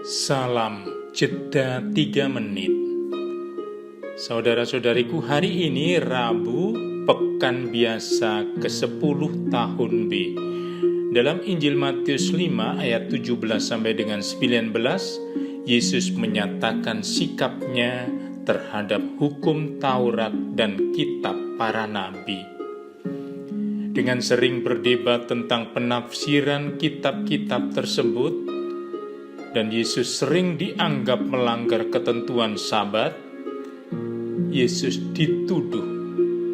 Salam jeda 3 menit. Saudara-saudariku, hari ini Rabu, Pekan Biasa ke-10 tahun B. Dalam Injil Matius 5 ayat 17 sampai dengan 19, Yesus menyatakan sikapnya terhadap hukum Taurat dan kitab para nabi. Dengan sering berdebat tentang penafsiran kitab-kitab tersebut, dan Yesus sering dianggap melanggar ketentuan Sabat, Yesus dituduh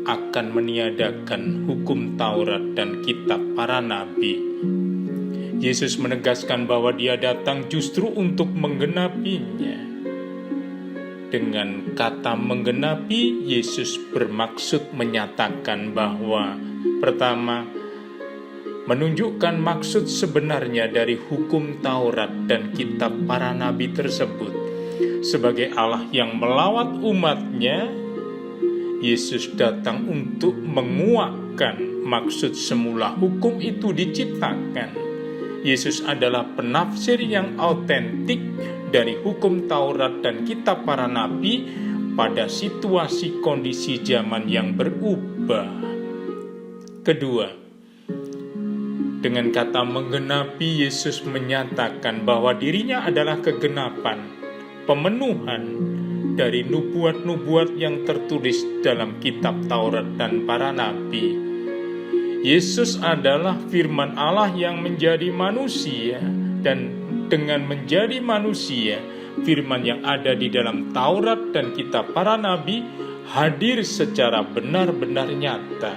akan meniadakan hukum Taurat dan kitab para nabi. Yesus menegaskan bahwa Dia datang justru untuk menggenapinya. Dengan kata menggenapi, Yesus bermaksud menyatakan bahwa pertama, menunjukkan maksud sebenarnya dari hukum Taurat dan kitab para nabi tersebut. Sebagai Allah yang melawat umatnya, Yesus datang untuk menguatkan maksud semula hukum itu diciptakan. Yesus adalah penafsir yang autentik dari hukum Taurat dan kitab para nabi pada situasi kondisi zaman yang berubah. Kedua, dengan kata menggenapi, Yesus menyatakan bahwa dirinya adalah kegenapan, pemenuhan dari nubuat-nubuat yang tertulis dalam kitab Taurat dan para nabi. Yesus adalah firman Allah yang menjadi manusia, dan dengan menjadi manusia, firman yang ada di dalam Taurat dan kitab para nabi hadir secara benar-benar nyata,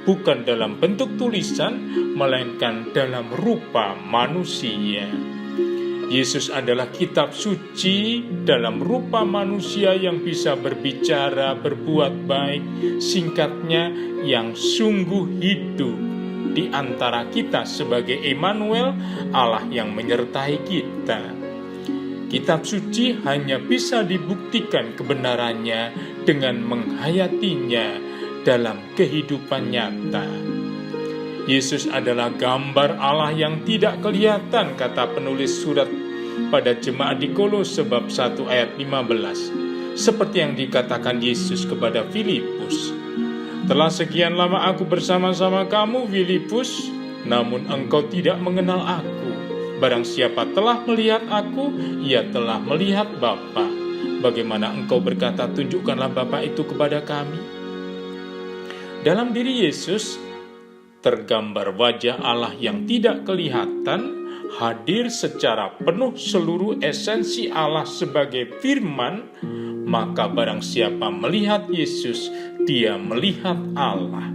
bukan dalam bentuk tulisan, melainkan dalam rupa manusia. Yesus adalah kitab suci dalam rupa manusia yang bisa berbicara, berbuat baik, singkatnya yang sungguh hidup di antara kita sebagai Immanuel, Allah yang menyertai kita. Kitab suci hanya bisa dibuktikan kebenarannya dengan menghayatinya dalam kehidupan nyata. Yesus adalah gambar Allah yang tidak kelihatan, kata penulis surat pada jemaat di Kolose bab 1 ayat 15. Seperti yang dikatakan Yesus kepada Filipus, "Telah sekian lama aku bersama-sama kamu, Filipus, namun engkau tidak mengenal aku. Barang siapa telah melihat aku, ia telah melihat Bapa. Bagaimana engkau berkata, tunjukkanlah Bapa itu kepada kami?" Dalam diri Yesus tergambar wajah Allah yang tidak kelihatan, hadir secara penuh seluruh esensi Allah sebagai firman. Maka barang siapa melihat Yesus, dia melihat Allah.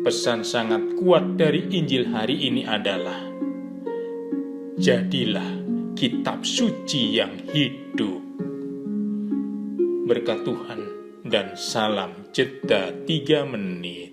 Pesan sangat kuat dari Injil hari ini adalah, jadilah kitab suci yang hidup. Berkat Tuhan dan salam jeda 3 menit.